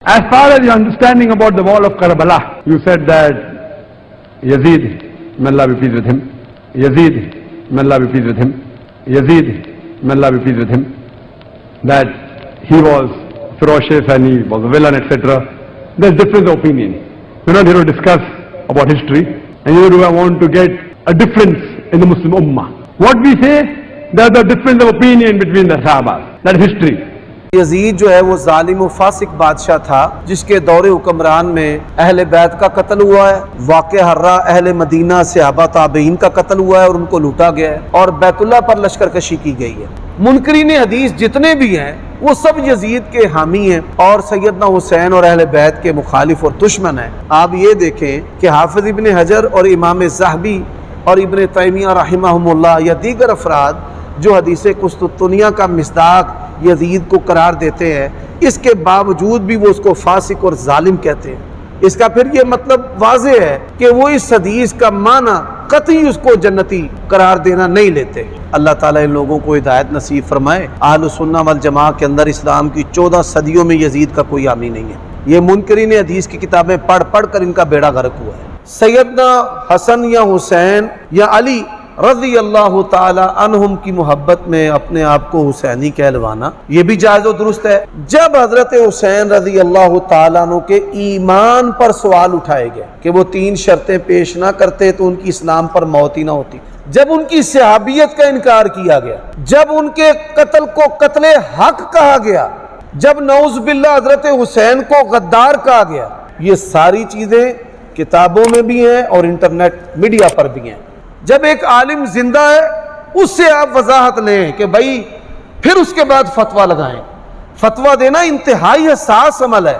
As far as your understanding about the wall of Karbala, you said that Yazid, may Allah be pleased with him, Yazid, may Allah be pleased with him, Yazid, may Allah be pleased with him, that he was ferocious and he was a villain, etc. There's difference of opinion. We're not here to discuss about history, and you want to get a difference in the Muslim Ummah. What we say, there's a difference of opinion between the Sahabas. That is history. یزید جو ہے وہ ظالم و فاسق بادشاہ تھا جس کے دور حکمران میں اہل بیت کا قتل ہوا ہے، واقع حرہ اہل مدینہ صحابہ تابعین کا قتل ہوا ہے اور ان کو لوٹا گیا ہے، اور بیت اللہ پر لشکر کشی کی گئی ہے۔ منکرین حدیث جتنے بھی ہیں وہ سب یزید کے حامی ہیں اور سیدنا حسین اور اہل بیت کے مخالف اور دشمن ہیں۔ آپ یہ دیکھیں کہ حافظ ابن حجر اور امام ذہبی اور ابن تیمیہ رحمہم اللہ یا دیگر افراد جو حدیث قسطنطنیہ کا مصداق یزید کو قرار دیتے ہیں، اس کے باوجود بھی وہ اس کو فاسق اور ظالم کہتے ہیں۔ اس کا پھر یہ مطلب واضح ہے کہ وہ اس حدیث کا معنی قطعی اس کو جنتی قرار دینا نہیں لیتے۔ اللہ تعالیٰ ان لوگوں کو ہدایت نصیب فرمائے۔ اہل سنہ والجماعہ کے اندر اسلام کی 14 صدیوں میں یزید کا کوئی حامی نہیں ہے۔ یہ منکرین حدیث کی کتابیں پڑھ پڑھ کر ان کا بیڑا غرق ہوا ہے۔ سیدنا حسن یا حسین یا علی رضی اللہ تعالی عنہم کی محبت میں اپنے آپ کو حسینی کہلوانا یہ بھی جائز و درست ہے۔ جب حضرت حسین رضی اللہ تعالیٰ عنہ کے ایمان پر سوال اٹھائے گئے کہ وہ 3 شرطیں پیش نہ کرتے تو ان کی اسلام پر موت ہی نہ ہوتی، جب ان کی صحابیت کا انکار کیا گیا، جب ان کے قتل کو قتل حق کہا گیا، جب نعوذ باللہ حضرت حسین کو غدار کہا گیا، یہ ساری چیزیں کتابوں میں بھی ہیں اور انٹرنیٹ میڈیا پر بھی ہیں۔ جب ایک عالم زندہ ہے اس سے آپ وضاحت لیں کہ بھائی پھر اس کے بعد فتویٰ لگائیں۔ فتویٰ دینا انتہائی حساس عمل ہے۔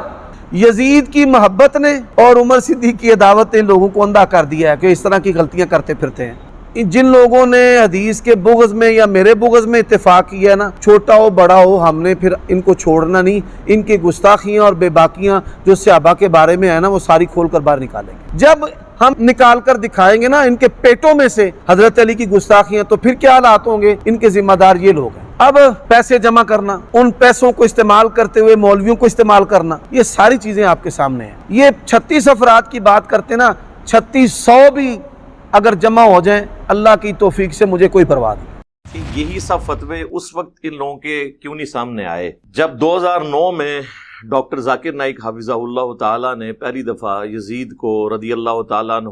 یزید کی محبت نے اور عمر صدیق کی عداوت نے لوگوں کو اندھا کر دیا ہے کہ اس طرح کی غلطیاں کرتے پھرتے ہیں۔ جن لوگوں نے حدیث کے بغض میں یا میرے بغض میں اتفاق کیا ہے نا، چھوٹا ہو بڑا ہو، ہم نے پھر ان کو چھوڑنا نہیں۔ ان کی گستاخیاں اور بے باکیاں جو صحابہ کے بارے میں ہے نا وہ ساری کھول کر باہر نکالیں گے۔ جب ہم نکال کر دکھائیں گے نا ان کے پیٹوں میں سے حضرت علی کی گستاخیاں، تو پھر کیا حالات ہوں گے؟ ان کے ذمہ دار یہ لوگ ہیں۔ اب پیسے جمع کرنا، ان پیسوں کو استعمال کرتے ہوئے مولویوں کو استعمال کرنا، یہ ساری چیزیں آپ کے سامنے ہیں۔ یہ 36 افراد کی بات کرتے نا، 3600 بھی اگر جمع ہو جائیں اللہ کی توفیق سے مجھے کوئی پرواہ نہیں۔ یہی سب فتوے اس وقت ان لوگوں کے کیوں نہیں سامنے آئے جب 2009 میں ڈاکٹر ذاکر نائک حفظہ اللہ تعالیٰ نے پہلی دفعہ یزید کو رضی اللہ تعالیٰ عنہ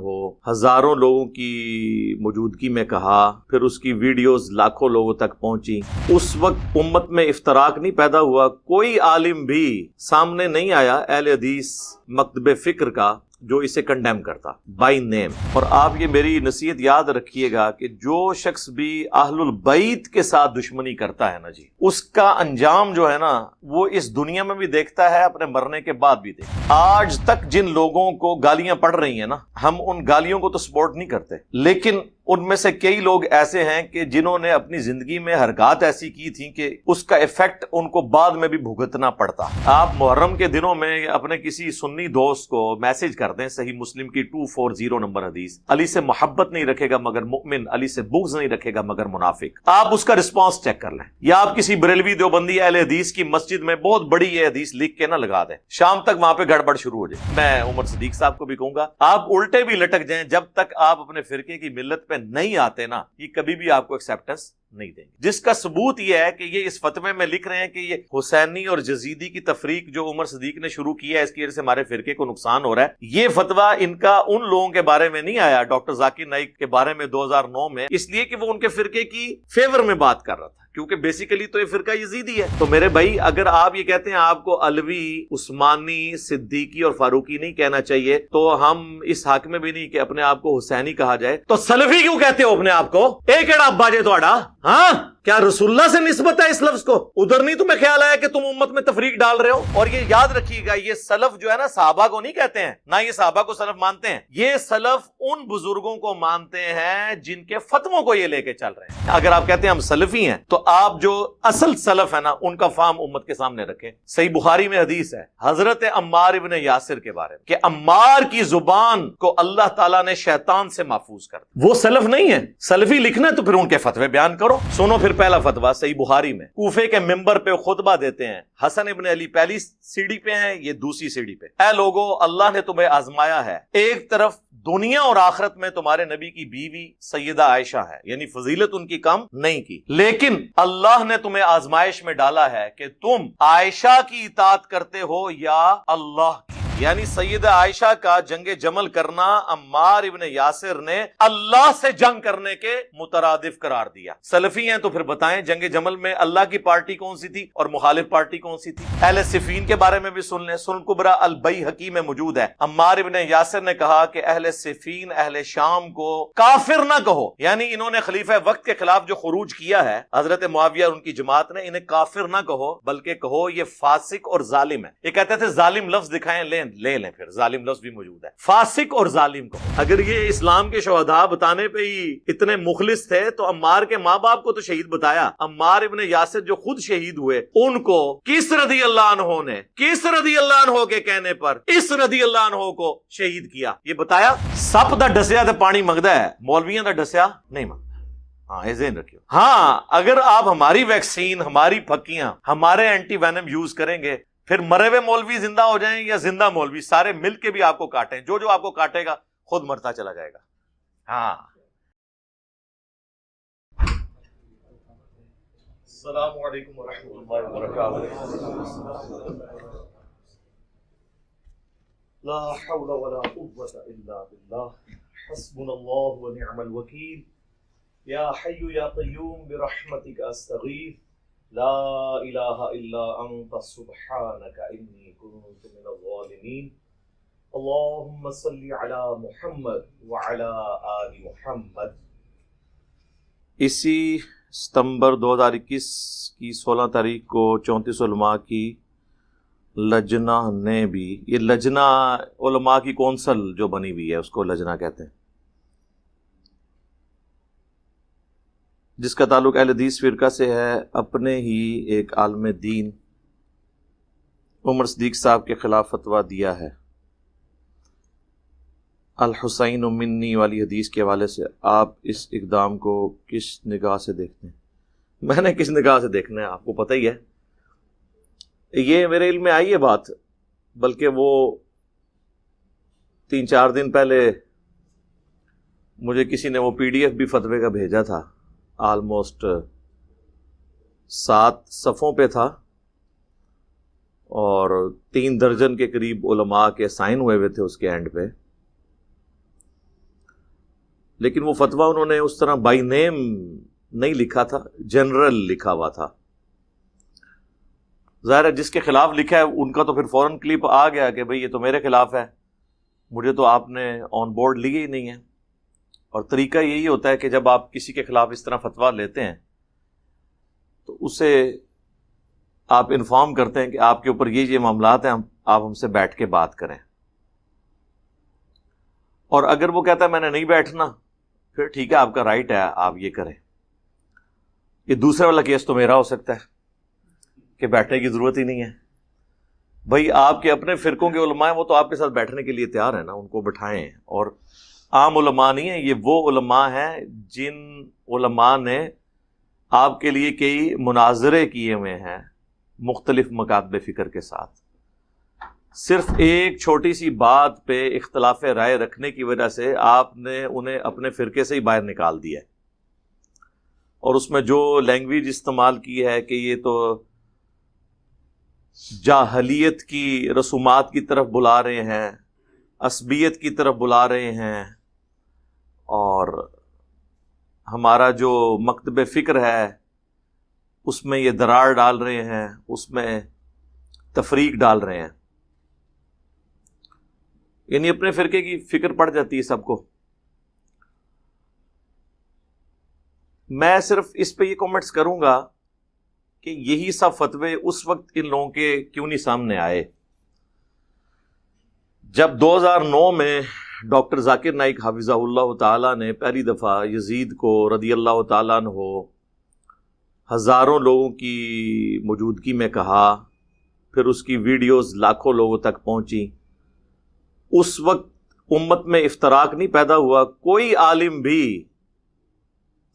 ہزاروں لوگوں کی موجودگی میں کہا، پھر اس کی ویڈیوز لاکھوں لوگوں تک پہنچی۔ اس وقت امت میں افتراق نہیں پیدا ہوا، کوئی عالم بھی سامنے نہیں آیا اہل حدیث مکتب فکر کا جو اسے کنڈیم کرتا بائی نیم۔ اور آپ یہ میری نصیحت یاد رکھیے گا کہ جو شخص بھی اہل البیت کے ساتھ دشمنی کرتا ہے نا جی، اس کا انجام جو ہے نا وہ اس دنیا میں بھی دیکھتا ہے، اپنے مرنے کے بعد بھی دیکھتا ہے۔ آج تک جن لوگوں کو گالیاں پڑ رہی ہیں نا، ہم ان گالیوں کو تو سپورٹ نہیں کرتے، لیکن ان میں سے کئی لوگ ایسے ہیں کہ جنہوں نے اپنی زندگی میں حرکات ایسی کی تھیں کہ اس کا ایفیکٹ ان کو بعد میں بھی بھگتنا پڑتا۔ آپ محرم کے دنوں میں اپنے کسی سنی دوست کو میسج کر دیں، صحیح مسلم کی 240 نمبر حدیث، علی سے محبت نہیں رکھے گا مگر مؤمن، علی سے بغض نہیں رکھے گا مگر منافق، آپ اس کا رسپانس چیک کر لیں۔ یا آپ کسی بریلوی دیوبندی اہل حدیث کی مسجد میں بہت بڑی یہ حدیث لکھ کے نہ لگا دیں، شام تک وہاں پہ گڑبڑ شروع ہو جائے۔ میں عمر صدیق صاحب کو بھی کہوں گا آپ الٹے بھی لٹک جائیں، جب تک آپ اپنے فرقے کی ملت پہ نہیں آتے نا یہ کبھی بھی آپ کو ایکسیپٹنس نہیں دیں گے۔ جس کا ثبوت یہ ہے کہ یہ اس فتوے میں لکھ رہے ہیں کہ یہ حسینی اور یزیدی کی تفریق جو عمر صدیق نے شروع کی ہے اس کی وجہ سے ہمارے فرقے کو نقصان ہو رہا ہے، یہ فتویٰ ان کا ان لوگوں کے بارے میں نہیں آیا ڈاکٹر ذاکر نائک کے بارے میں 2009 میں، اس لیے کہ وہ ان کے فرقے کی فیور میں بات کر رہا تھا، کیونکہ بیسیکلی تو یہ فرقہ یزیدی ہے۔ تو میرے بھائی اگر آپ یہ کہتے ہیں آپ کو علوی، عثمانی، صدیقی اور فاروقی نہیں کہنا چاہیے تو ہم اس حق میں بھی نہیں کہ اپنے آپ کو حسینی کہا جائے، تو سلفی کیوں کہتے ہو اپنے آپ کو؟ ایک ایڑا ابا جے تھوڑا، ہاں کیا رسول اللہ سے نسبت ہے اس لفظ کو؟ ادھر نہیں تمہیں خیال آیا کہ تم امت میں تفریق ڈال رہے ہو؟ اور یہ یاد رکھیے گا یہ سلف جو ہے نا صحابہ کو نہیں کہتے ہیں، نہ یہ صحابہ کو سلف مانتے ہیں، یہ سلف ان بزرگوں کو مانتے ہیں جن کے فتووں کو یہ لے کے چل رہے ہیں۔ اگر آپ کہتے ہیں ہم سلفی ہیں تو آپ جو اصل سلف ہے نا ان کا فہم امت کے سامنے رکھیں۔ صحیح بخاری میں حدیث ہے حضرت عمار ابن یاسر کے بارے میں کہ عمار کی زبان کو اللہ تعالیٰ نے شیطان سے محفوظ کر دیا۔ وہ سلف نہیں ہے، سلفی لکھنا ہے تو پھر ان کے فتوے بیان کرو، سنو پھر پھر پہلا فتویٰ صحیح بخاری میں، کوفے کے ممبر پہ خطبہ دیتے ہیں، حسن ابن علی پہلی سیڑھی پہ ہیں، یہ دوسری سیڑھی پہ، اے لوگو اللہ نے تمہیں آزمایا ہے، ایک طرف دنیا اور آخرت میں تمہارے نبی کی بیوی سیدہ عائشہ ہے، یعنی فضیلت ان کی کم نہیں کی، لیکن اللہ نے تمہیں آزمائش میں ڈالا ہے کہ تم عائشہ کی اطاعت کرتے ہو یا اللہ کی، یعنی سیدہ عائشہ کا جنگ جمل کرنا عمار ابن یاسر نے اللہ سے جنگ کرنے کے مترادف قرار دیا۔ سلفی ہیں تو پھر بتائیں جنگ جمل میں اللہ کی پارٹی کون سی تھی اور مخالف پارٹی کون سی تھی؟ اہل صفین کے بارے میں بھی سن لیں، سنن کبریٰ البیہقی میں موجود ہے، عمار ابن یاسر نے کہا کہ اہل صفین اہل شام کو کافر نہ کہو، یعنی انہوں نے خلیفہ وقت کے خلاف جو خروج کیا ہے حضرت معاویہ اور ان کی جماعت نے، انہیں کافر نہ کہو بلکہ کہو یہ فاسق اور ظالم ہے۔ یہ کہتے تھے ظالم لفظ دکھائیں، لے لیں، پھر ظالم لفظ بھی موجود ہے، فاسق اور ظالم کو۔ اگر یہ اسلام کے شہداء بتانے پہ ہی اتنے مخلص تھے تو عمار کے ماں باپ کو تو شہید بتایا، عمار ابن یاسر جو خود شہید ہوئے ان کو کس رضی اللہ عنہ نے کس رضی اللہ عنہ کے کہنے پر اس رضی اللہ عنہ کو شہید کیا، یہ بتایا۔ سپ دا ڈسیا تے پانی منگدا ہے، مولویاں دا ڈسیا نہیں منگدا۔ ہاں یہ ذہن رکھیو۔ ہاں اگر آپ ہماری ویکسین، ہماری پھکیاں، ہمارے اینٹی وینم یوز کریں گے، پھر مرے ہوئے مولوی زندہ ہو جائیں یا زندہ مولوی سارے مل کے بھی آپ کو کاٹیں، جو آپ کو کاٹے گا خود مرتا چلا جائے گا۔ ہاں السلام علیکم ورحمۃ اللہ وبرکاتہ۔ لا حول ولا قوة الا باللہ، حسبنا اللہ ونعم الوکیل، یا حی یا قیوم برحمتک استغیث، لا الہ الا انت سبحانک انی کنت من الظالمین، اللہم صلی علی محمد وعلی آل محمد۔ اسی ستمبر 2021 کی 16 تاریخ کو 34 علماء کی لجنہ نے بھی، یہ لجنہ علماء کی کونسل جو بنی ہوئی ہے اس کو لجنہ کہتے ہیں، جس کا تعلق اہل حدیث فرقہ سے ہے، اپنے ہی ایک عالم دین عمر صدیق صاحب کے خلاف فتویٰ دیا ہے الحسین منی والی حدیث کے حوالے سے۔ آپ اس اقدام کو کس نگاہ سے دیکھتے ہیں؟ میں نے کس نگاہ سے دیکھنا ہے آپ کو پتہ ہی ہے، یہ میرے علم میں آئی ہے بات، بلکہ وہ 3-4 دن پہلے مجھے کسی نے وہ PDF بھی فتوے کا بھیجا تھا، آلموسٹ 7 صفحوں پہ تھا اور 3 درجن کے قریب علماء کے سائن ہوئے تھے اس کے اینڈ پہ، لیکن وہ فتویٰ انہوں نے اس طرح بائی نیم نہیں لکھا تھا، جنرل لکھا ہوا تھا۔ ظاہر ہے جس کے خلاف لکھا ہے ان کا تو پھر فوراً کلپ آ گیا کہ بھئی یہ تو میرے خلاف ہے، مجھے تو آپ نے آن بورڈ لیے ہی نہیں ہے۔ اور طریقہ یہی ہوتا ہے کہ جب آپ کسی کے خلاف اس طرح فتویٰ لیتے ہیں تو اسے آپ انفارم کرتے ہیں کہ آپ کے اوپر یہ معاملات ہیں، آپ ہم سے بیٹھ کے بات کریں، اور اگر وہ کہتا ہے میں نے نہیں بیٹھنا، پھر ٹھیک ہے آپ کا رائٹ ہے، آپ یہ کریں۔ یہ دوسرے والا کیس تو میرا ہو سکتا ہے کہ بیٹھنے کی ضرورت ہی نہیں ہے، بھائی آپ کے اپنے فرقوں کے علماء ہیں، وہ تو آپ کے ساتھ بیٹھنے کے لیے تیار ہیں نا، ان کو بٹھائیں۔ اور عام علماء نہیں ہیں، یہ وہ علماء ہیں جن علماء نے آپ کے لیے کئی مناظرے کیے ہوئے ہیں مختلف مکاتب فکر کے ساتھ، صرف ایک چھوٹی سی بات پہ اختلاف رائے رکھنے کی وجہ سے آپ نے انہیں اپنے فرقے سے ہی باہر نکال دیا ہے، اور اس میں جو لینگویج استعمال کی ہے کہ یہ تو جاہلیت کی رسومات کی طرف بلا رہے ہیں، عصبیت کی طرف بلا رہے ہیں، اور ہمارا جو مکتب فکر ہے اس میں یہ دراڑ ڈال رہے ہیں، اس میں تفریق ڈال رہے ہیں، یعنی اپنے فرقے کی فکر پڑ جاتی ہے سب کو۔ میں صرف اس پہ یہ کامنٹس کروں گا کہ یہی سب فتوے اس وقت ان لوگوں کے کیوں نہیں سامنے آئے جب 2009 میں ڈاکٹر ذاکر نائک حفظہ اللہ تعالیٰ نے پہلی دفعہ یزید کو رضی اللہ تعالیٰ عنہ ہزاروں لوگوں کی موجودگی میں کہا، پھر اس کی ویڈیوز لاکھوں لوگوں تک پہنچی۔ اس وقت امت میں افتراق نہیں پیدا ہوا، کوئی عالم بھی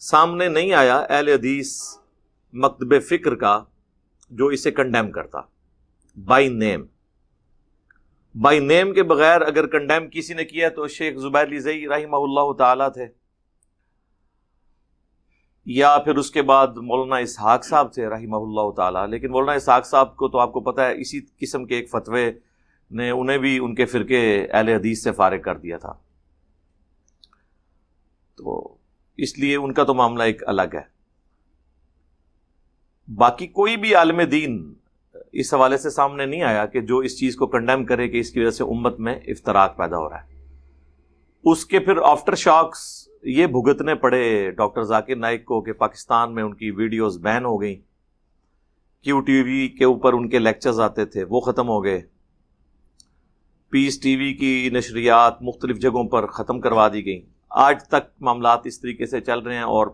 سامنے نہیں آیا اہل حدیث مکتب فکر کا جو اسے کنڈیم کرتا بائی نیم کے بغیر اگر کنڈیم کسی نے کیا تو شیخ زبیر لیزئی رحمہ اللہ تعالی تھے، یا پھر اس کے بعد مولانا اسحاق صاحب تھے رحمہ اللہ تعالی. لیکن مولانا اسحاق صاحب کو تو آپ کو پتہ ہے اسی قسم کے ایک فتوے نے انہیں بھی ان کے فرقے اہل حدیث سے فارغ کر دیا تھا، تو اس لیے ان کا تو معاملہ ایک الگ ہے. باقی کوئی بھی عالم دین اس حوالے سے سامنے نہیں آیا کہ جو اس چیز کو کنڈیم کرے کہ اس کی وجہ سے امت میں افتراق پیدا ہو رہا ہے. اس کے پھر آفٹر شاکس یہ بھگتنے پڑے ڈاکٹر ذاکر نائک کو کہ پاکستان میں ان کی ویڈیوز بین ہو گئیں، کیو ٹی وی کے اوپر ان کے لیکچرز آتے تھے وہ ختم ہو گئے، پیس ٹی وی کی نشریات مختلف جگہوں پر ختم کروا دی گئیں. آج تک معاملات اس طریقے سے چل رہے ہیں، اور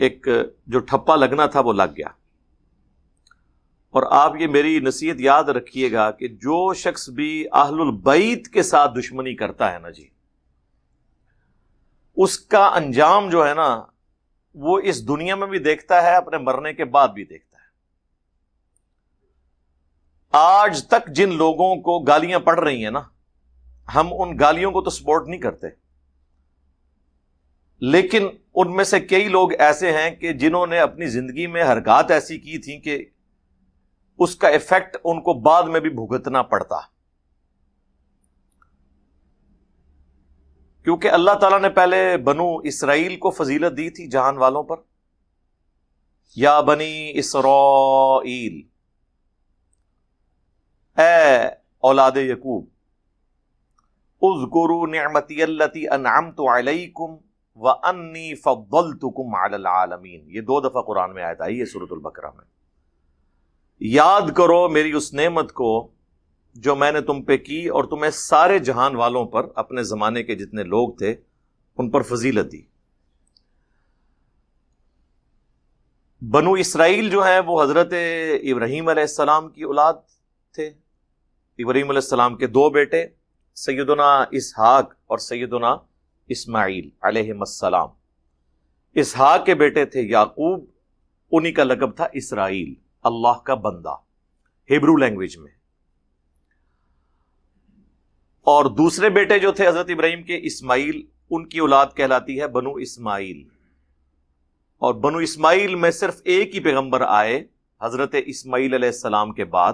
ایک جو ٹھپا لگنا تھا وہ لگ گیا. اور آپ یہ میری نصیحت یاد رکھیے گا کہ جو شخص بھی اہل البیت کے ساتھ دشمنی کرتا ہے نا جی، اس کا انجام جو ہے نا وہ اس دنیا میں بھی دیکھتا ہے، اپنے مرنے کے بعد بھی دیکھتا ہے. آج تک جن لوگوں کو گالیاں پڑ رہی ہیں نا، ہم ان گالیوں کو تو سپورٹ نہیں کرتے، لیکن ان میں سے کئی لوگ ایسے ہیں کہ جنہوں نے اپنی زندگی میں حرکات ایسی کی تھیں کہ اس کا ایفیکٹ ان کو بعد میں بھی بھگتنا پڑتا، کیونکہ اللہ تعالیٰ نے پہلے بنو اسرائیل کو فضیلت دی تھی جہان والوں پر. یا بنی اسرائیل، اے اولاد یعقوب، اذکروا نعمتی التی انعمت علیکم وانی فضلتکم علی العالمین. یہ 2 دفعہ قرآن میں آیت آئی ہے سورۃ البقرہ میں. یاد کرو میری اس نعمت کو جو میں نے تم پہ کی اور تمہیں سارے جہان والوں پر، اپنے زمانے کے جتنے لوگ تھے ان پر فضیلت دی. بنو اسرائیل جو ہیں وہ حضرت ابراہیم علیہ السلام کی اولاد تھے. ابراہیم علیہ السلام کے 2 بیٹے سیدنا اسحاق اور سیدنا اسماعیل علیہم السلام. اسحاق کے بیٹے تھے یعقوب، انہی کا لقب تھا اسرائیل، اللہ کا بندہ ہیبرو لینگویج میں. اور دوسرے بیٹے جو تھے حضرت ابراہیم کے اسماعیل، ان کی اولاد کہلاتی ہے بنو اسماعیل. اور بنو اسماعیل میں صرف ایک ہی پیغمبر آئے حضرت اسماعیل علیہ السلام کے بعد،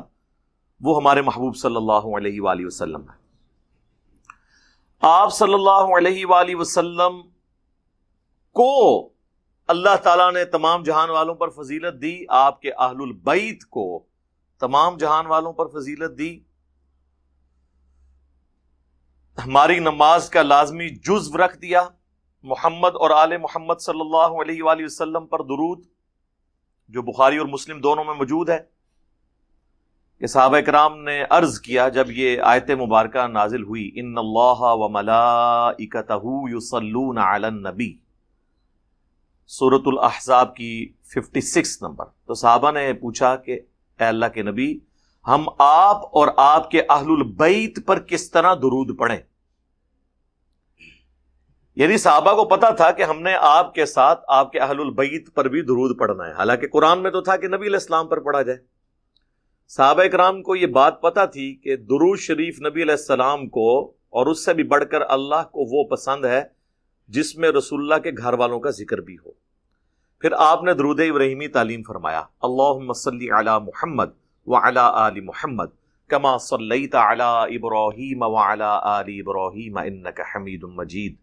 وہ ہمارے محبوب صلی اللہ علیہ وآلہ وسلم ہے. آپ صلی اللہ علیہ وآلہ وسلم کو اللہ تعالیٰ نے تمام جہان والوں پر فضیلت دی، آپ کے اہل البیت کو تمام جہان والوں پر فضیلت دی. ہماری نماز کا لازمی جزو رکھ دیا، محمد اور آل محمد صلی اللہ علیہ وآلہ وسلم پر درود، جو بخاری اور مسلم دونوں میں موجود ہے. کہ صحابہ کرام نے عرض کیا جب یہ آیت مبارکہ نازل ہوئی، ان اللہ وملائکتہ یصلون علی النبی، سورۃ الاحزاب کی 56 نمبر. تو صحابہ نے پوچھا کہ اے اللہ کے نبی، ہم آپ اور آپ کے اہل البیت پر کس طرح درود پڑھیں؟ یعنی صحابہ کو پتا تھا کہ ہم نے آپ کے ساتھ آپ کے اہل البیت پر بھی درود پڑھنا ہے، حالانکہ قرآن میں تو تھا کہ نبی علیہ السلام پر پڑھا جائے. صحابہ کرام کو یہ بات پتا تھی کہ درود شریف نبی علیہ السلام کو اور اس سے بھی بڑھ کر اللہ کو وہ پسند ہے جس میں رسول اللہ کے گھر والوں کا ذکر بھی ہو. پھر آپ نے درود ابراہیمی تعلیم فرمایا، اللہم صلی علی محمد وعلی آل محمد کما صلیت علی ابراہیم وعلی آل ابراہیم انک حمید مجید،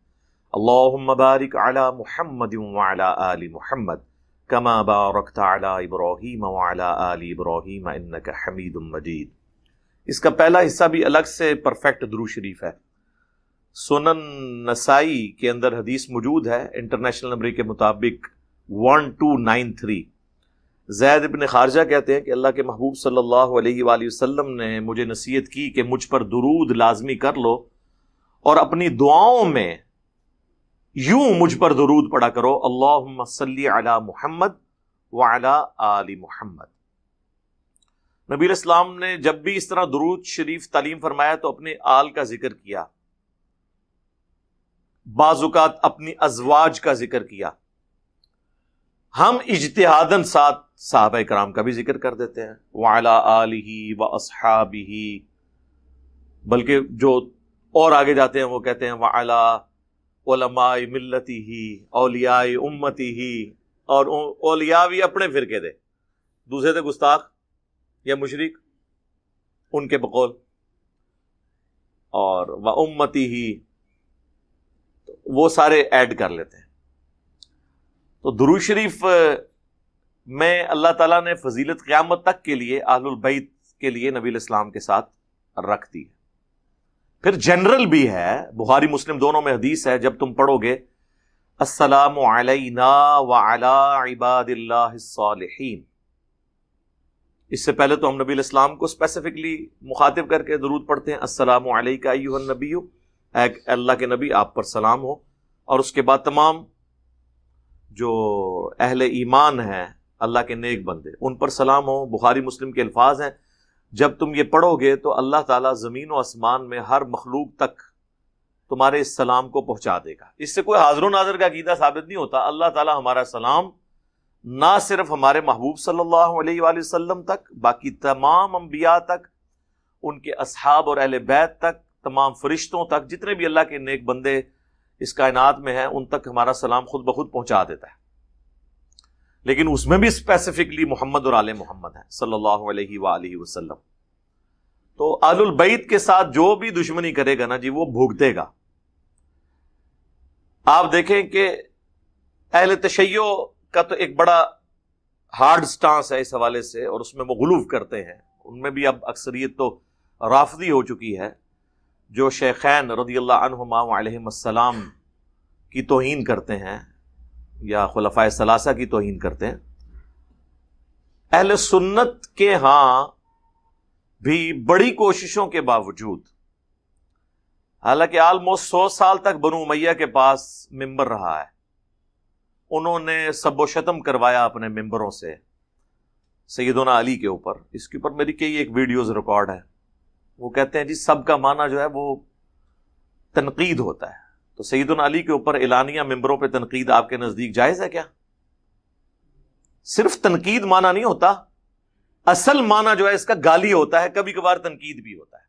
اللہم بارک علی محمد وعلی آل محمد کما بارکت علی ابراہیم وعلی آل ابراہیم انک حمید مجید. اس کا پہلا حصہ بھی الگ سے پرفیکٹ درود شریف ہے. سنن نسائی کے اندر حدیث موجود ہے انٹرنیشنل نمبر کے مطابق 1293. زید بن خارجہ کہتے ہیں کہ اللہ کے محبوب صلی اللہ علیہ وآلہ وسلم نے مجھے نصیحت کی کہ مجھ پر درود لازمی کر لو اور اپنی دعاؤں میں یوں مجھ پر درود پڑھا کرو، اللہم صلی علی محمد وعلی آل محمد. نبی علیہ السلام نے جب بھی اس طرح درود شریف تعلیم فرمایا تو اپنے آل کا ذکر کیا، بعض اوقات اپنی ازواج کا ذکر کیا. ہم اجتہاداً ساتھ صحابہ کرام کا بھی ذکر کر دیتے ہیں، وعلی آلہ واصحابہ، بلکہ جو اور آگے جاتے ہیں وہ کہتے ہیں وعلی علماء ملتہ، اولیاء امتہ، اور اولیاء بھی اپنے فرقے دے، دوسرے تھے گستاخ یا مشرک ان کے بقول، اور وامتہ وہ سارے ایڈ کر لیتے ہیں۔ تو درود شریف میں اللہ تعالیٰ نے فضیلت قیامت تک کے لیے اہل البیت کے لیے نبی الاسلام کے ساتھ رکھ دی ہے۔ پھر جنرل بھی ہے، بخاری مسلم دونوں میں حدیث ہے، جب تم پڑھو گے السلام علینا وعلی عباد اللہ الصالحین، اس سے پہلے تو ہم نبی الاسلام کو اسپیسیفکلی مخاطب کر کے درود پڑھتے ہیں، السلام علیکہ ایھا النبی، اے اللہ کے نبی آپ پر سلام ہو، اور اس کے بعد تمام جو اہل ایمان ہیں اللہ کے نیک بندے ان پر سلام ہو۔ بخاری مسلم کے الفاظ ہیں، جب تم یہ پڑھو گے تو اللہ تعالیٰ زمین و آسمان میں ہر مخلوق تک تمہارے اس سلام کو پہنچا دے گا۔ اس سے کوئی حاضر و ناظر کا عقیدہ ثابت نہیں ہوتا، اللہ تعالیٰ ہمارا سلام نہ صرف ہمارے محبوب صلی اللہ علیہ وآلہ وسلم تک، باقی تمام انبیاء تک، ان کے اصحاب اور اہل بیت تک، تمام فرشتوں تک، جتنے بھی اللہ کے نیک بندے اس کائنات میں ہیں ان تک ہمارا سلام خود بخود پہنچا دیتا ہے۔ لیکن اس میں بھی اسپیسیفکلی محمد اور آل محمد ہیں صلی اللہ علیہ وآلہ وسلم۔ تو آل البیت کے ساتھ جو بھی دشمنی کرے گا نا جی وہ بھگتے گا۔ آپ دیکھیں کہ اہل تشیع کا تو ایک بڑا ہارڈ سٹانس ہے اس حوالے سے، اور اس میں وہ غلو کرتے ہیں، ان میں بھی اب اکثریت تو رافضی ہو چکی ہے، جو شیخین رضی اللہ عنہما وعلیہم السلام کی توہین کرتے ہیں یا خلفائے ثلاثہ کی توہین کرتے ہیں۔ اہل سنت کے ہاں بھی بڑی کوششوں کے باوجود، حالانکہ آلموسٹ 100 سال تک بنو امیہ کے پاس ممبر رہا ہے، انہوں نے سب و شتم کروایا اپنے ممبروں سے سیدنا علی کے اوپر، اس کے اوپر میری کئی ایک ویڈیوز ریکارڈ ہے۔ وہ کہتے ہیں جی سب کا معنی جو ہے وہ تنقید ہوتا ہے، تو سیدنا علی کے اوپر اعلانیہ ممبروں پہ تنقید آپ کے نزدیک جائز ہے کیا؟ صرف تنقید معنی نہیں ہوتا، اصل معنی جو ہے اس کا گالی ہوتا ہے، کبھی کبھار تنقید بھی ہوتا ہے۔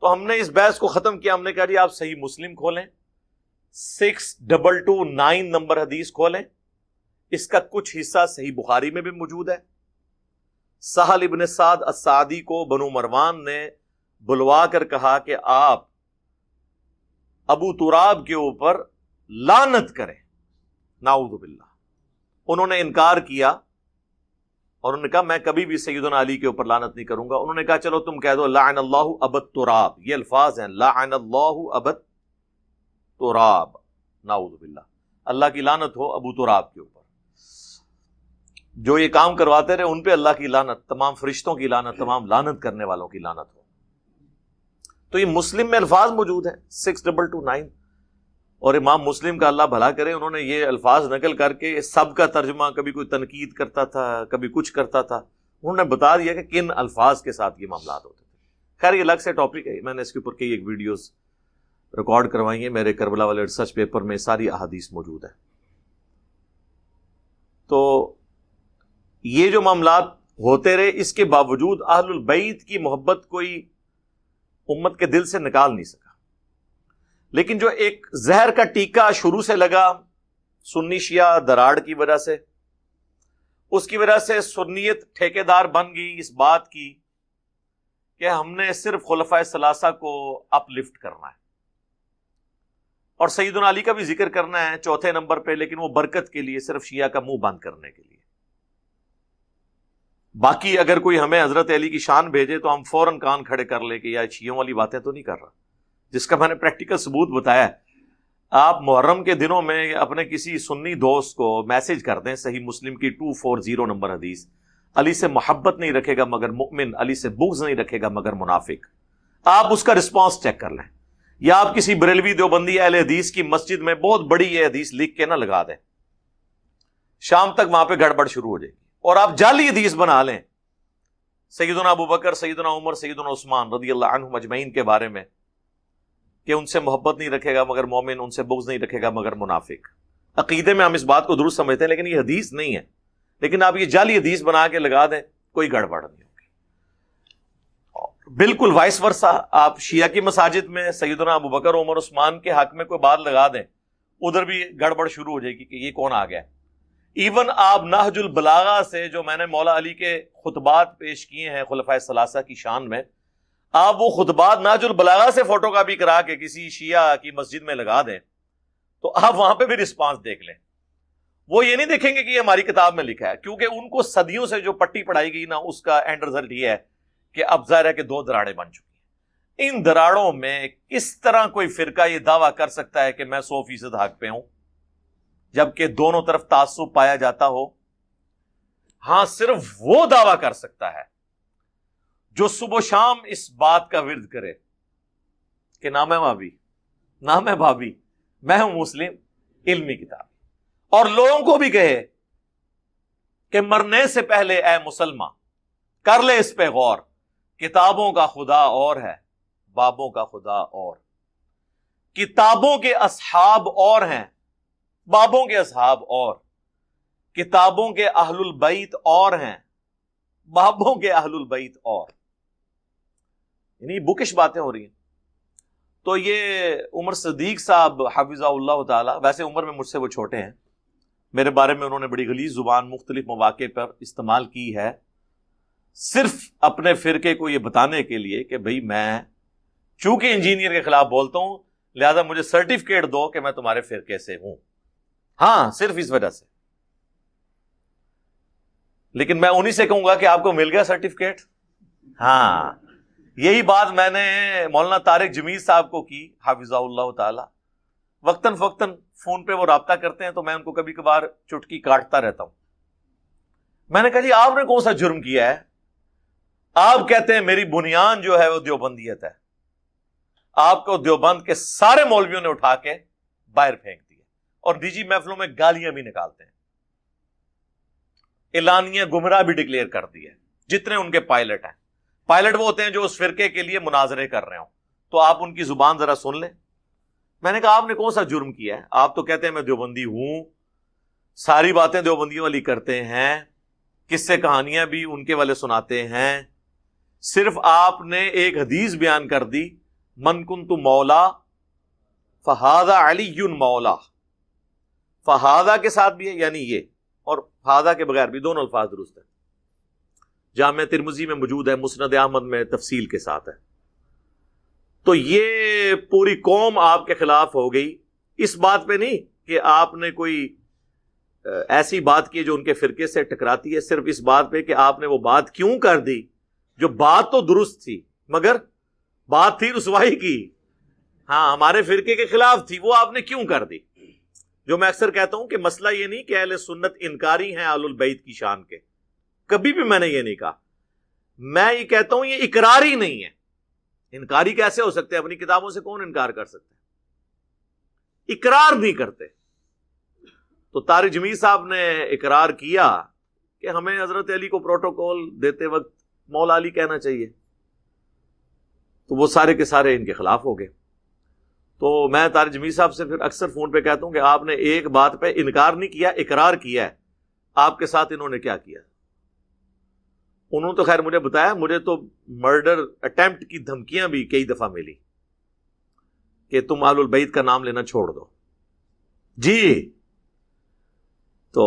تو ہم نے اس بحث کو ختم کیا، ہم نے کہا جی آپ صحیح مسلم کھولیں، 6229 نمبر حدیث کھولیں، اس کا کچھ حصہ صحیح بخاری میں بھی موجود ہے۔ سہل ابن سعد السعدی کو بنو مروان نے بلوا کر کہا کہ آپ ابو تراب کے اوپر لعنت کریں، نعوذ باللہ۔ انہوں نے انکار کیا اور انہوں نے کہا میں کبھی بھی سیدنا علی کے اوپر لعنت نہیں کروں گا۔ انہوں نے کہا چلو تم کہہ دو لعن اللہ ابا تراب، یہ الفاظ ہیں، لعن اللہ ابا تراب، نعوذ باللہ، اللہ کی لعنت ہو ابو تراب کے اوپر۔ جو یہ کام کرواتے رہے ان پہ اللہ کی لعنت، تمام فرشتوں کی لعنت، تمام لعنت کرنے والوں کی لعنت ہو۔ تو یہ مسلم میں الفاظ موجود ہیں 6229، اور امام مسلم کا اللہ بھلا کرے انہوں نے یہ الفاظ نقل کر کے سب کا ترجمہ، کبھی کوئی تنقید کرتا تھا کبھی کچھ کرتا تھا، انہوں نے بتا دیا کہ کن الفاظ کے ساتھ یہ معاملات ہوتے تھے۔ خیر یہ الگ سے ٹاپک ہے، میں نے اس کے اوپر کئی ایک ویڈیوز ریکارڈ کروائی ہیں، میرے کربلا والے ریسرچ پیپر میں ساری احادیث موجود ہیں۔ تو یہ جو معاملات ہوتے رہے، اس کے باوجود اہل البیت کی محبت کوئی امت کے دل سے نکال نہیں سکا۔ لیکن جو ایک زہر کا ٹیکا شروع سے لگا سنی شیعہ دراڑ کی وجہ سے، اس کی وجہ سے سنیت ٹھیکیدار بن گئی اس بات کی کہ ہم نے صرف خلفائے ثلاثہ کو اپ لفٹ کرنا ہے اور سیدنا علی کا بھی ذکر کرنا ہے چوتھے نمبر پہ، لیکن وہ برکت کے لیے، صرف شیعہ کا منہ بند کرنے کے لیے۔ باقی اگر کوئی ہمیں حضرت علی کی شان بھیجے تو ہم فوراً کان کھڑے کر لے کہ یا شیعوں والی باتیں تو نہیں کر رہا، جس کا میں نے پریکٹیکل ثبوت بتایا ہے۔ آپ محرم کے دنوں میں اپنے کسی سنی دوست کو میسج کر دیں، صحیح مسلم کی 240 نمبر حدیث، علی سے محبت نہیں رکھے گا مگر مؤمن، علی سے بغض نہیں رکھے گا مگر منافق، آپ اس کا رسپانس چیک کر لیں۔ یا آپ کسی بریلوی دیوبندی اہل حدیث کی مسجد میں بہت بڑی یہ حدیث لکھ کے نہ لگا دیں، شام تک وہاں پہ گڑبڑ شروع ہو جائے گی، اور آپ جعلی حدیث بنا لیں سیدنا ابو بکر، سیدنا عمر، سیدنا عثمان رضی اللہ عنہم اجمعین کے بارے میں کہ ان سے محبت نہیں رکھے گا مگر مومن، ان سے بغض نہیں رکھے گا مگر منافق۔ عقیدے میں ہم اس بات کو درست سمجھتے ہیں، لیکن یہ حدیث نہیں ہے، لیکن آپ یہ جعلی حدیث بنا کے لگا دیں، کوئی گڑبڑ نہیں ہوگی۔ بالکل وائس ورسا، آپ شیعہ کی مساجد میں سیدنا ابو بکر عمر عثمان کے حق میں کوئی بات لگا دیں، ادھر بھی گڑبڑ شروع ہو جائے گی کہ یہ کون آ گیا ہے۔ ایون آپ نہج البلاغہ سے جو میں نے مولا علی کے خطبات پیش کیے ہیں خلفائے ثلاثہ کی شان میں، آپ وہ خطبات نہج البلاغہ سے فوٹو کاپی کرا کے کسی شیعہ کی مسجد میں لگا دیں تو آپ وہاں پہ بھی رسپانس دیکھ لیں، وہ یہ نہیں دیکھیں گے کہ یہ ہماری کتاب میں لکھا ہے، کیونکہ ان کو صدیوں سے جو پٹی پڑھائی گئی نا، اس کا اینڈ رزلٹ یہ ہے کہ اب ظاہر ہے کہ 2 دراڑیں بن چکی ہیں۔ ان دراڑوں میں کس طرح کوئی فرقہ یہ دعویٰ کر سکتا ہے کہ میں 100% حق پہ ہوں، جبکہ دونوں طرف تعصب پایا جاتا ہو؟ ہاں، صرف وہ دعویٰ کر سکتا ہے جو صبح و شام اس بات کا ورد کرے کہ نام ہے بھابی، نام ہے بھابی، میں ہوں مسلم علمی کتاب، اور لوگوں کو بھی کہے کہ مرنے سے پہلے اے مسلمان کر لے اس پہ غور، کتابوں کا خدا اور ہے، بابوں کا خدا اور، کتابوں کے اصحاب اور ہیں، بابوں کے اصحاب اور، کتابوں کے اہل البیت اور ہیں، بابوں کے اہل البیت اور، یعنی بکش باتیں ہو رہی ہیں۔ تو یہ عمر صدیق صاحب حفظہ اللہ تعالی، ویسے عمر میں مجھ سے وہ چھوٹے ہیں، میرے بارے میں انہوں نے بڑی غلیظ زبان مختلف مواقع پر استعمال کی ہے، صرف اپنے فرقے کو یہ بتانے کے لیے کہ بھئی میں چونکہ انجینئر کے خلاف بولتا ہوں لہذا مجھے سرٹیفکیٹ دو کہ میں تمہارے فرقے سے ہوں، ہاں صرف اس وجہ سے۔ لیکن میں انہی سے کہوں گا کہ آپ کو مل گیا سرٹیفکیٹ؟ ہاں، یہی بات میں نے مولانا طارق جمیل صاحب کو کی حافظہ اللہ تعالی، وقتاً فوقتاً فون پہ وہ رابطہ کرتے ہیں تو میں ان کو کبھی کبھار چٹکی کاٹتا رہتا ہوں۔ میں نے کہا جی آپ نے کون سا جرم کیا ہے؟ آپ کہتے ہیں میری بنیاد جو ہے وہ دیوبندیت ہے، آپ کو دیوبند کے سارے مولویوں نے اٹھا کے باہر پھینک دیا اور نجی محفلوں میں گالیاں بھی نکالتے ہیں، اعلانیہ گمراہ بھی ڈکلیئر کر دیا، جتنے ان کے پائلٹ ہیں۔ پائلٹ وہ ہوتے ہیں جو اس فرقے کے لیے مناظرے کر رہے ہوں، تو آپ ان کی زبان ذرا سن لیں۔ میں نے کہا آپ نے کون سا جرم کیا ہے؟ آپ تو کہتے ہیں میں دیوبندی ہوں، ساری باتیں دیوبندیوں والی کرتے ہیں، قصے کہانیاں بھی ان کے والے سناتے ہیں، صرف آپ نے ایک حدیث بیان کر دی، من کنت مولا فہذا علی مولا، فہذا کے ساتھ بھی ہے یعنی یہ، اور فہذا کے بغیر بھی، دونوں الفاظ درست ہیں، جامع ترمذی میں موجود ہے، مسند احمد میں تفصیل کے ساتھ ہے۔ تو یہ پوری قوم آپ کے خلاف ہو گئی، اس بات پہ نہیں کہ آپ نے کوئی ایسی بات کی جو ان کے فرقے سے ٹکراتی ہے، صرف اس بات پہ کہ آپ نے وہ بات کیوں کر دی جو بات تو درست تھی مگر بات تھی رسوائی کی، ہاں ہمارے فرقے کے خلاف تھی، وہ آپ نے کیوں کر دی؟ جو میں اکثر کہتا ہوں کہ مسئلہ یہ نہیں کہ اہل سنت انکاری ہیں اہل البیت کی شان کے، کبھی بھی میں نے یہ نہیں کہا، میں یہ کہتا ہوں یہ اقرار ہی نہیں ہے۔ انکاری کیسے ہو سکتے ہیں؟ اپنی کتابوں سے کون انکار کر سکتے ہیں؟ اقرار نہیں کرتے۔ تو طارق جمیل صاحب نے اقرار کیا کہ ہمیں حضرت علی کو پروٹوکول دیتے وقت مولا علی کہنا چاہیے، تو وہ سارے کے سارے ان کے خلاف ہو گئے۔ تو میں طارق جمیل صاحب سے پھر اکثر فون پہ کہتا ہوں کہ آپ نے ایک بات پہ انکار نہیں کیا، اقرار کیا ہے۔ آپ کے ساتھ انہوں نے کیا کیا؟ انہوں نے تو خیر مجھے بتایا، مجھے تو مرڈر اٹیمپٹ کی دھمکیاں بھی کئی دفعہ ملی کہ تم اہل البیت کا نام لینا چھوڑ دو جی۔ تو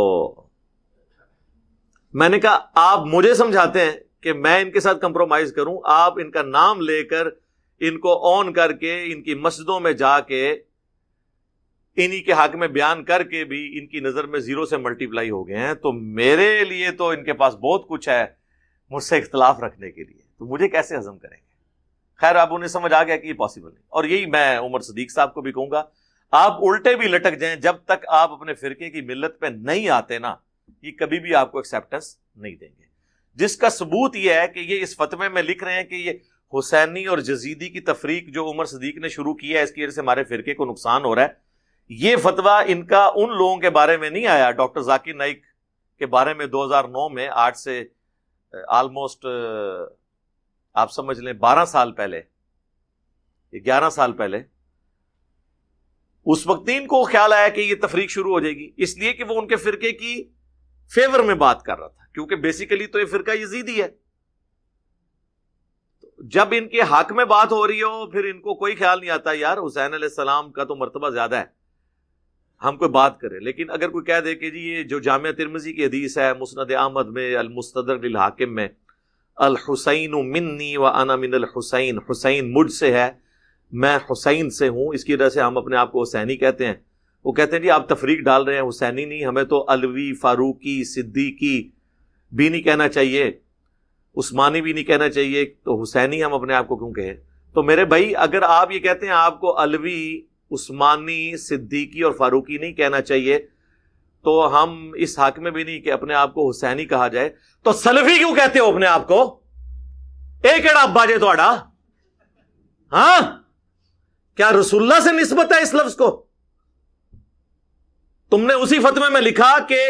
میں نے کہا آپ مجھے سمجھاتے ہیں کہ میں ان کے ساتھ کمپرومائز کروں؟ آپ ان کا نام لے کر ان کو آن کر کے ان کی مسجدوں میں جا کے انہی کے حق میں بیان کر کے بھی ان کی نظر میں 0 سے ملٹیپلائی ہو گئے ہیں، تو میرے لیے تو ان کے پاس بہت کچھ ہے مجھ سے اختلاف رکھنے کے لیے، تو مجھے کیسے ہضم کریں گے؟ خیر اب انہیں سمجھ آ گیا کہ یہ پاسبل نہیں، اور یہی میں عمر صدیق صاحب کو بھی کہوں گا، آپ الٹے بھی لٹک جائیں، جب تک آپ اپنے فرقے کی ملت پہ نہیں آتے نا، یہ کبھی بھی آپ کو ایکسیپٹنس نہیں دیں گے۔ جس کا ثبوت یہ ہے کہ یہ اس فتوے میں لکھ رہے ہیں کہ یہ حسینی اور جزیدی کی تفریق جو عمر صدیق نے شروع کی ہے اس کی وجہ سے ہمارے فرقے کو نقصان ہو رہا ہے، یہ فتویٰ ان کا ان لوگوں کے بارے میں نہیں آیا، ڈاکٹر ذاکر نائک کے بارے میں 2009 میں، آج سے آلموسٹ آپ سمجھ لیں 12 سال پہلے، 11 سال پہلے اس وقت ان کو خیال آیا کہ یہ تفریق شروع ہو جائے گی، اس لیے کہ وہ ان کے فرقے کی فیور میں بات کر رہا تھا، کیونکہ بیسیکلی تو یہ فرقہ یزیدی ہے۔ جب ان کے حق میں بات ہو رہی ہو پھر ان کو کوئی خیال نہیں آتا یار حسین علیہ السلام کا تو مرتبہ زیادہ ہے، ہم کوئی بات کریں۔ لیکن اگر کوئی کہہ دے کہ جی یہ جو جامعہ ترمذی کی حدیث ہے مسند احمد میں المستدرک للحاکم میں الحسین منی و انا من الحسین، حسین مجھ سے ہے میں حسین سے ہوں، اس کی وجہ سے ہم اپنے آپ کو حسینی کہتے ہیں، وہ کہتے ہیں جی آپ تفریق ڈال رہے ہیں، حسینی نہیں، ہمیں تو علوی، فاروقی، صدیقی بھی نہیں کہنا چاہیے، عثمانی بھی نہیں کہنا چاہیے، تو حسینی ہم اپنے آپ کو کیوں کہیں؟ تو میرے بھائی اگر آپ یہ کہتے ہیں آپ کو علوی، عثمانی، صدیقی اور فاروقی نہیں کہنا چاہیے تو ہم اس حق میں بھی نہیں کہ اپنے آپ کو حسینی کہا جائے، تو سلفی کیوں کہتے ہو اپنے آپ کو؟ ایک ایڑا ابا جے تھوڑا، ہاں کیا رسول اللہ سے نسبت ہے اس لفظ کو؟ تم نے اسی فتوے میں لکھا کہ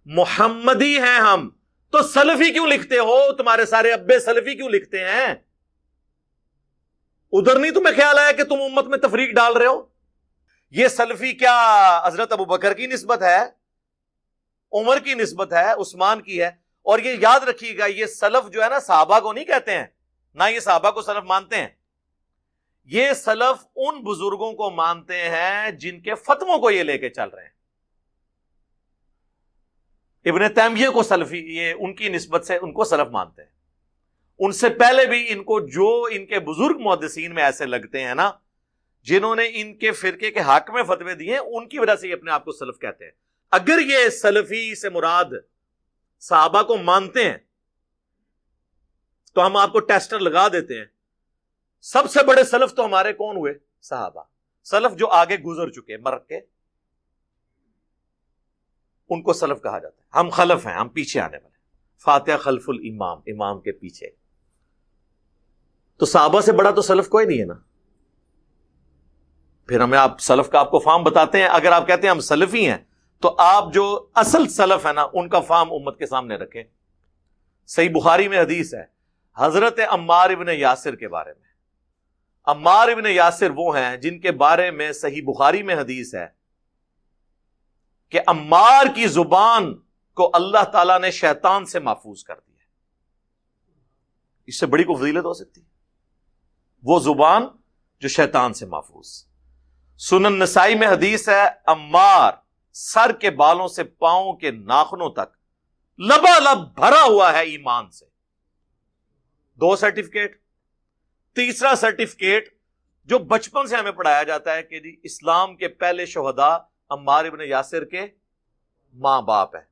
محمدی ہیں ہم، تو سلفی کیوں لکھتے ہو؟ تمہارے سارے ابے سلفی کیوں لکھتے ہیں؟ ادھر نہیں تمہیں خیال آیا کہ تم امت میں تفریق ڈال رہے ہو؟ یہ سلفی کیا حضرت ابو بکر کی نسبت ہے، عمر کی نسبت ہے، عثمان کی ہے؟ اور یہ یاد رکھیے گا یہ سلف جو ہے نا صحابہ کو نہیں کہتے ہیں، نہ یہ صحابہ کو سلف مانتے ہیں، یہ سلف ان بزرگوں کو مانتے ہیں جن کے فتووں کو یہ لے کے چل رہے ہیں۔ ابن تیمیہ کو سلفی یہ ان کی نسبت سے ان کو سلف مانتے ہیں، ان سے پہلے بھی ان کو جو ان کے بزرگ محدثین میں ایسے لگتے ہیں نا جنہوں نے ان کے فرقے کے حق میں فتوے دیے ہیں، ان کی وجہ سے یہ اپنے آپ کو سلف کہتے ہیں۔ اگر یہ سلفی سے مراد صحابہ کو مانتے ہیں تو ہم آپ کو ٹیسٹر لگا دیتے ہیں، سب سے بڑے سلف تو ہمارے کون ہوئے؟ صحابہ، سلف جو آگے گزر چکے مر کے، ان کو سلف کہا جاتا ہے۔ ہم خلف ہیں، ہم پیچھے آنے والے، فاتحہ خلف الامام، امام کے پیچھے۔ تو صحابہ سے بڑا تو سلف کوئی نہیں ہے نا۔ پھر ہمیں آپ سلف کا آپ کو فارم بتاتے ہیں، اگر آپ کہتے ہیں ہم سلفی ہیں تو آپ جو اصل سلف ہے نا ان کا فارم امت کے سامنے رکھیں۔ صحیح بخاری میں حدیث ہے حضرت عمار ابن یاسر کے بارے میں۔ عمار ابن یاسر وہ ہیں جن کے بارے میں صحیح بخاری میں حدیث ہے کہ عمار کی زبان کو اللہ تعالیٰ نے شیطان سے محفوظ کر دیا۔ اس سے بڑی کوئی فضیلت ہو سکتی ہے؟ وہ زبان جو شیطان سے محفوظ۔ سنن نسائی میں حدیث ہے عمار سر کے بالوں سے پاؤں کے ناخنوں تک لبالب بھرا ہوا ہے ایمان سے۔ 2 سرٹیفکیٹ۔ تیسرا سرٹیفکیٹ جو بچپن سے ہمیں پڑھایا جاتا ہے کہ جی اسلام کے پہلے شہداء عمار ابن یاسر کے ماں باپ ہیں۔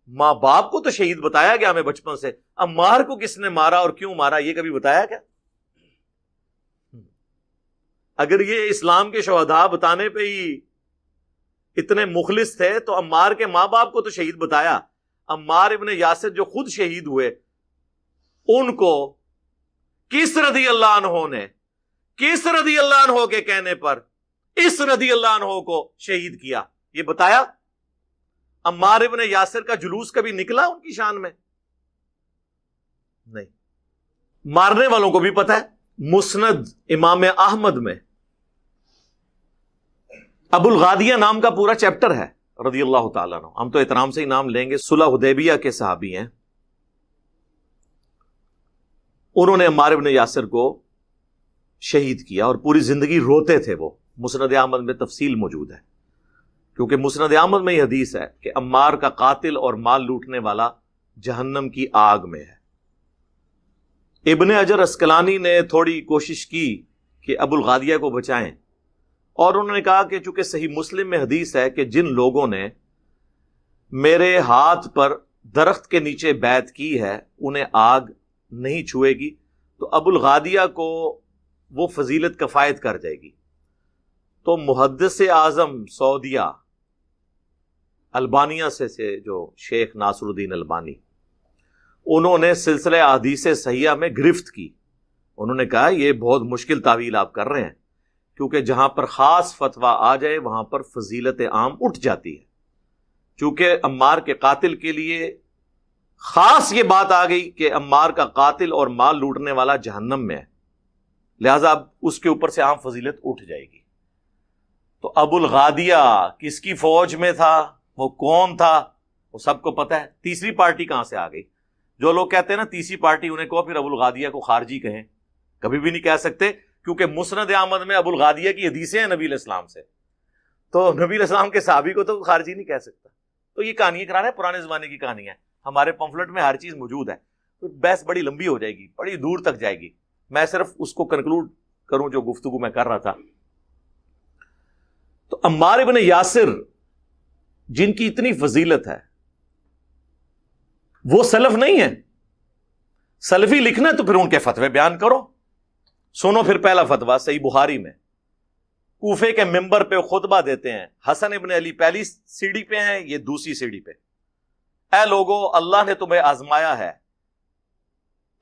ماں باپ کو تو شہید بتایا گیا ہمیں بچپن سے، عمار کو کس نے مارا اور کیوں مارا یہ کبھی بتایا کیا؟ اگر یہ اسلام کے شہداء بتانے پہ ہی اتنے مخلص تھے تو عمار کے ماں باپ کو تو شہید بتایا۔ عمار ابن یاسر جو خود شہید ہوئے ان کو کس رضی اللہ عنہ نے، کس رضی اللہ عنہ کے کہنے پر اس رضی اللہ عنہ کو شہید کیا یہ بتایا؟ عمار ابن یاسر کا جلوس کبھی نکلا ان کی شان میں؟ نہیں۔ مارنے والوں کو بھی پتہ ہے، مسند امام احمد میں ابو الغادیہ نام کا پورا چیپٹر ہے رضی اللہ تعالیٰ عنہ، ہم تو احترام سے ہی نام لیں گے، صلح حدیبیہ کے صحابی ہیں۔ انہوں نے عمار ابن یاسر کو شہید کیا اور پوری زندگی روتے تھے وہ۔ مسند احمد میں تفصیل موجود ہے، کیونکہ مسند احمد میں یہ حدیث ہے کہ عمار کا قاتل اور مال لوٹنے والا جہنم کی آگ میں ہے۔ ابن حجر اسقلانی نے تھوڑی کوشش کی کہ ابو الغادیہ کو بچائیں، اور انہوں نے کہا کہ چونکہ صحیح مسلم میں حدیث ہے کہ جن لوگوں نے میرے ہاتھ پر درخت کے نیچے بیعت کی ہے انہیں آگ نہیں چھوئے گی، تو ابو الغادیہ کو وہ فضیلت کفایت کر جائے گی۔ تو محدث اعظم سعودیہ البانیہ سے جو شیخ ناصر الدین البانی، انہوں نے سلسلہ احادیث صحیحہ میں گرفت کی۔ انہوں نے کہا یہ بہت مشکل تعویل آپ کر رہے ہیں، کیونکہ جہاں پر خاص فتویٰ آ جائے وہاں پر فضیلت عام اٹھ جاتی ہے۔ چونکہ عمار کے قاتل کے لیے خاص یہ بات آ گئی کہ عمار کا قاتل اور مال لوٹنے والا جہنم میں ہے، لہذا اب اس کے اوپر سے عام فضیلت اٹھ جائے گی۔ تو ابو الغادیہ کس کی فوج میں تھا، وہ کون تھا، وہ سب کو پتہ ہے۔ تیسری پارٹی کہاں سے آ گئی؟ جو لوگ کہتے ہیں نا تیسری پارٹی، انہیں کہو پھر ابو الغادیہ کو خارجی کہیں، کبھی بھی نہیں کہہ سکتے، کیونکہ مسند احمد میں ابو الغادیہ کی حدیثیں ہیں نبی علیہ السلام سے، تو نبی علیہ السلام کے صحابی کو تو خارجی نہیں کہہ سکتا۔ تو یہ کہانی کرا رہے ہیں، پرانے زمانے کی کہانی ہے، ہمارے پمفلٹ میں ہر چیز موجود ہے، تو بحث بڑی لمبی ہو جائے گی، بڑی دور تک جائے گی، میں صرف اس کو کنکلوڈ کروں جو گفتگو میں کر رہا تھا۔ تو عمار ابن یاسر جن کی اتنی فضیلت ہے، وہ سلف نہیں ہے؟ سلفی لکھنا ہے تو پھر ان کے فتوے بیان کرو۔ سنو پھر پہلا فتویٰ صحیح بخاری میں، کوفے کے ممبر پہ خطبہ دیتے ہیں، حسن ابن علی پہلی سیڑھی پہ ہیں، یہ دوسری سیڑھی پہ۔ اے لوگو، اللہ نے تمہیں آزمایا ہے،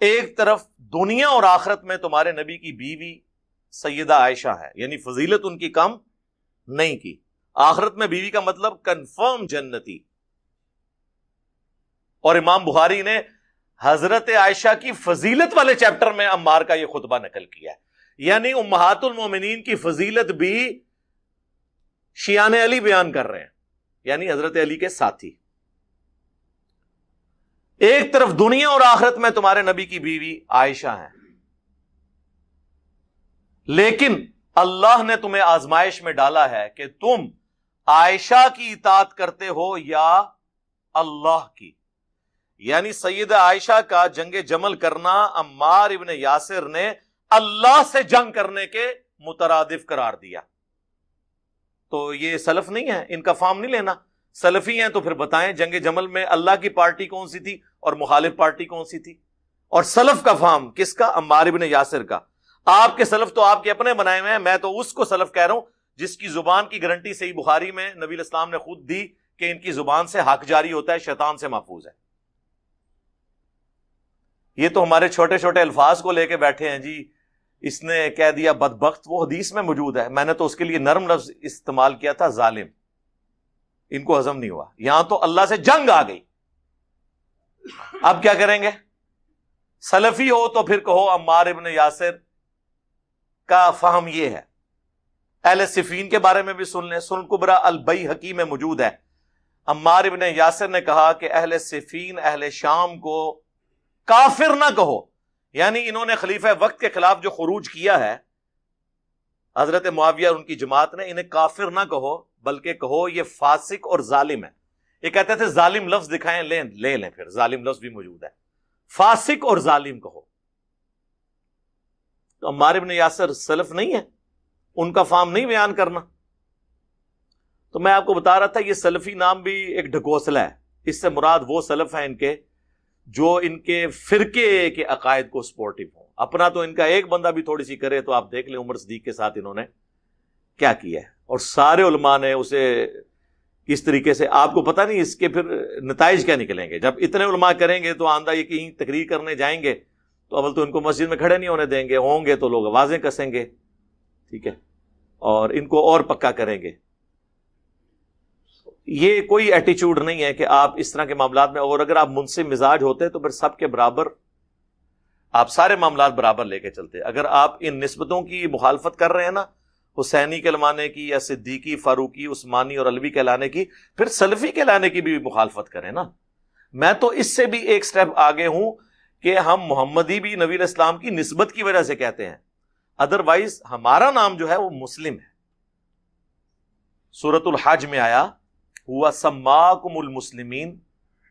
ایک طرف دنیا اور آخرت میں تمہارے نبی کی بیوی سیدہ عائشہ ہے، یعنی فضیلت ان کی کم نہیں کی، آخرت میں بیوی کا مطلب کنفرم جنتی۔ اور امام بخاری نے حضرت عائشہ کی فضیلت والے چیپٹر میں عمار کا یہ خطبہ نقل کیا ہے، یعنی امہات المومنین کی فضیلت بھی شیعان علی بیان کر رہے ہیں، یعنی حضرت علی کے ساتھی۔ ایک طرف دنیا اور آخرت میں تمہارے نبی کی بیوی عائشہ ہیں، لیکن اللہ نے تمہیں آزمائش میں ڈالا ہے کہ تم عائشہ کی اطاعت کرتے ہو یا اللہ کی، یعنی سیدہ عائشہ کا جنگ جمل کرنا عمار ابن یاسر نے اللہ سے جنگ کرنے کے مترادف قرار دیا۔ تو یہ سلف نہیں ہے، ان کا فارم نہیں لینا۔ سلفی ہیں تو پھر بتائیں جنگ جمل میں اللہ کی پارٹی کون سی تھی اور مخالف پارٹی کون سی تھی؟ اور سلف کا فارم کس کا؟ عمار ابن یاسر کا۔ آپ کے سلف تو آپ کے اپنے بنائے ہوئے ہیں، میں تو اس کو سلف کہہ رہا ہوں جس کی زبان کی گارنٹی صحیح بخاری میں نبی علیہ السلام نے خود دی کہ ان کی زبان سے حق جاری ہوتا ہے، شیطان سے محفوظ ہے۔ یہ تو ہمارے چھوٹے چھوٹے الفاظ کو لے کے بیٹھے ہیں، جی اس نے کہہ دیا بدبخت، وہ حدیث میں موجود ہے، میں نے تو اس کے لیے نرم لفظ استعمال کیا تھا ظالم، ان کو ہضم نہیں ہوا، یہاں تو اللہ سے جنگ آ گئی۔ اب کیا کریں گے؟ سلفی ہو تو پھر کہو عمار ابن یاسر کا فہم یہ ہے۔ اہل صفین کے بارے میں بھی سن لیں، سنن کبریٰ البیہقی میں موجود ہے، عمار ابن یاسر نے کہا کہ اہل صفین اہل شام کو کافر نہ کہو، یعنی انہوں نے خلیفہ وقت کے خلاف جو خروج کیا ہے حضرت معاویہ اور ان کی جماعت نے، انہیں کافر نہ کہو بلکہ کہو یہ فاسق اور ظالم ہے۔ یہ کہتے تھے ظالم لفظ دکھائیں، لے لیں، پھر ظالم لفظ بھی موجود ہے، فاسق اور ظالم کہو۔ تو عمار ابن یاسر سلف نہیں ہے، ان کا فارم نہیں بیان کرنا۔ تو میں آپ کو بتا رہا تھا یہ سلفی نام بھی ایک ڈھکوسلا ہے، اس سے مراد وہ سلف ہیں ان کے جو ان کے فرقے کے عقائد کو سپورٹو ہوں۔ اپنا تو ان کا ایک بندہ بھی تھوڑی سی کرے تو آپ دیکھ لیں عمر صدیق کے ساتھ انہوں نے کیا کیا ہے، اور سارے علماء نے اسے کس طریقے سے، آپ کو پتہ نہیں اس کے پھر نتائج کیا نکلیں گے۔ جب اتنے علماء کریں گے تو آندہ یہ کہیں تقریر کرنے جائیں گے تو اول تو ان کو مسجد میں کھڑے نہیں ہونے دیں گے، ہوں گے تو لوگ آوازیں کسیں گے، ٹھیک ہے، اور ان کو اور پکا کریں گے۔ یہ کوئی ایٹیچیوڈ نہیں ہے کہ آپ اس طرح کے معاملات میں، اور اگر آپ منصف مزاج ہوتے تو پھر سب کے برابر آپ سارے معاملات برابر لے کے چلتے۔ اگر آپ ان نسبتوں کی مخالفت کر رہے ہیں نا، حسینی کہلانے کی یا صدیقی، فاروقی، عثمانی اور علوی کہلانے کی، پھر سلفی کہلانے کی بھی مخالفت کریں نا۔ میں تو اس سے بھی ایک سٹیپ آگے ہوں کہ ہم محمدی بھی نبی علیہ السلام کی نسبت کی وجہ سے کہتے ہیں، ادروائز ہمارا نام جو ہے وہ مسلم ہے۔ سورۃ الحج میں آیا ہوا سماکم المسلمین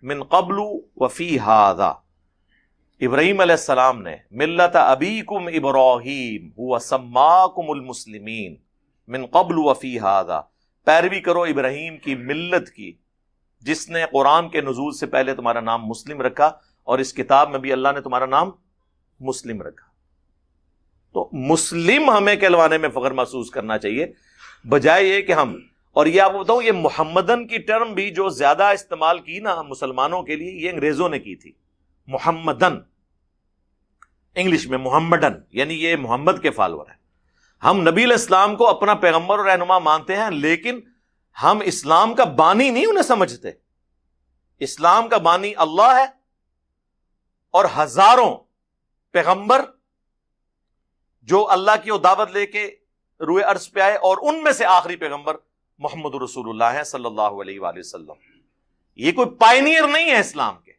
من قبل وفی ھذا، ابراہیم علیہ السلام نے ملت ابیکم ابراہیم ہوا سماکم المسلمین من قبل وفی ھذا، پیروی کرو ابراہیم کی ملت کی جس نے قرآن کے نزول سے پہلے تمہارا نام مسلم رکھا، اور اس کتاب میں بھی اللہ نے تمہارا نام مسلم رکھا۔ تو مسلم ہمیں کہلوانے میں فخر محسوس کرنا چاہیے، بجائے یہ کہ ہم، اور یہ آپ کو بتاؤں یہ محمدن کی ٹرم بھی جو زیادہ استعمال کی نا مسلمانوں کے لیے، یہ انگریزوں نے کی تھی، محمدن، انگلش میں محمدن، یعنی یہ محمد کے فالور ہیں۔ ہم نبی علیہ السلام کو اپنا پیغمبر اور رہنما مانتے ہیں، لیکن ہم اسلام کا بانی نہیں انہیں سمجھتے۔ اسلام کا بانی اللہ ہے، اور ہزاروں پیغمبر جو اللہ کی دعوت لے کے روئے عرض پہ آئے اور ان میں سے آخری پیغمبر محمد رسول اللہ ہیں صلی اللہ علیہ وآلہ وسلم. یہ کوئی پائنیئر نہیں ہے اسلام کے.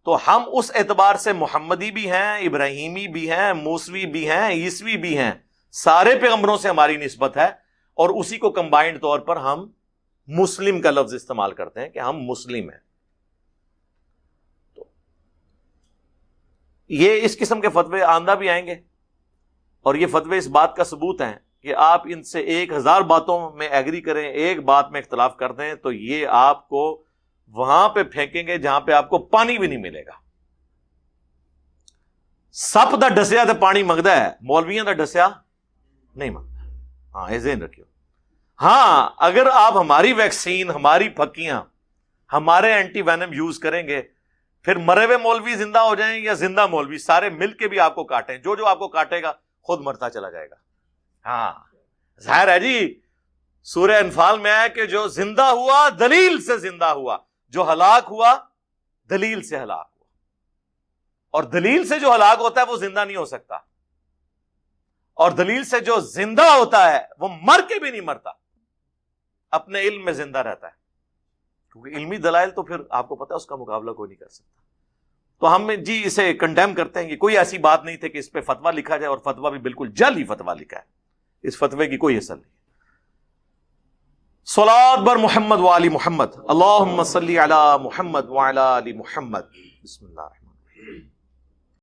تو ہم اس اعتبار سے محمدی بھی ہیں, ابراہیمی بھی ہیں, موسوی بھی ہیں, عیسوی بھی ہیں. سارے پیغمبروں سے ہماری نسبت ہے اور اسی کو کمبائنڈ طور پر ہم مسلم کا لفظ استعمال کرتے ہیں کہ ہم مسلم ہیں. تو یہ اس قسم کے فتوے آندہ بھی آئیں گے اور یہ فتوے اس بات کا ثبوت ہیں کہ آپ ان سے 1000 باتوں میں ایگری کریں, ایک بات میں اختلاف کر دیں تو یہ آپ کو وہاں پہ پھینکیں گے جہاں پہ آپ کو پانی بھی نہیں ملے گا. سپ دا ڈسیا تو پانی منگتا ہے, مولویاں دا ڈسیا نہیں منگتا. ہاں یہ ذہن رکھیو. ہاں اگر آپ ہماری ویکسین, ہماری پھکیاں, ہمارے اینٹی وینم یوز کریں گے, پھر مرے ہوئے مولوی زندہ ہو جائیں یا زندہ مولوی سارے مل کے بھی آپ کو کاٹیں, جو آپ کو کاٹے گا خود مرتا چلا جائے گا. ہاں ظاہر ہے جی, سورہ انفال میں ہے کہ جو زندہ ہوا دلیل سے زندہ ہوا, جو ہلاک ہوا دلیل سے ہلاک ہوا. اور دلیل سے جو ہلاک ہوتا ہے وہ زندہ نہیں ہو سکتا, اور دلیل سے جو زندہ ہوتا ہے وہ مر کے بھی نہیں مرتا, اپنے علم میں زندہ رہتا ہے. کیونکہ علمی دلائل تو پھر آپ کو پتا ہے اس کا مقابلہ کوئی نہیں کر سکتا. تو ہم جی اسے کنڈیم کرتے ہیں کہ کوئی ایسی بات نہیں تھی کہ اس پہ فتویٰ لکھا جائے, اور فتویٰ بھی بالکل جعلی فتویٰ لکھا ہے, اس فتوے کی کوئی اثر نہیں. صلاۃ بر محمد وآل محمد, اللہم صلی علی محمد وعلی آل محمد. بسم اللہ الرحمن الرحیم.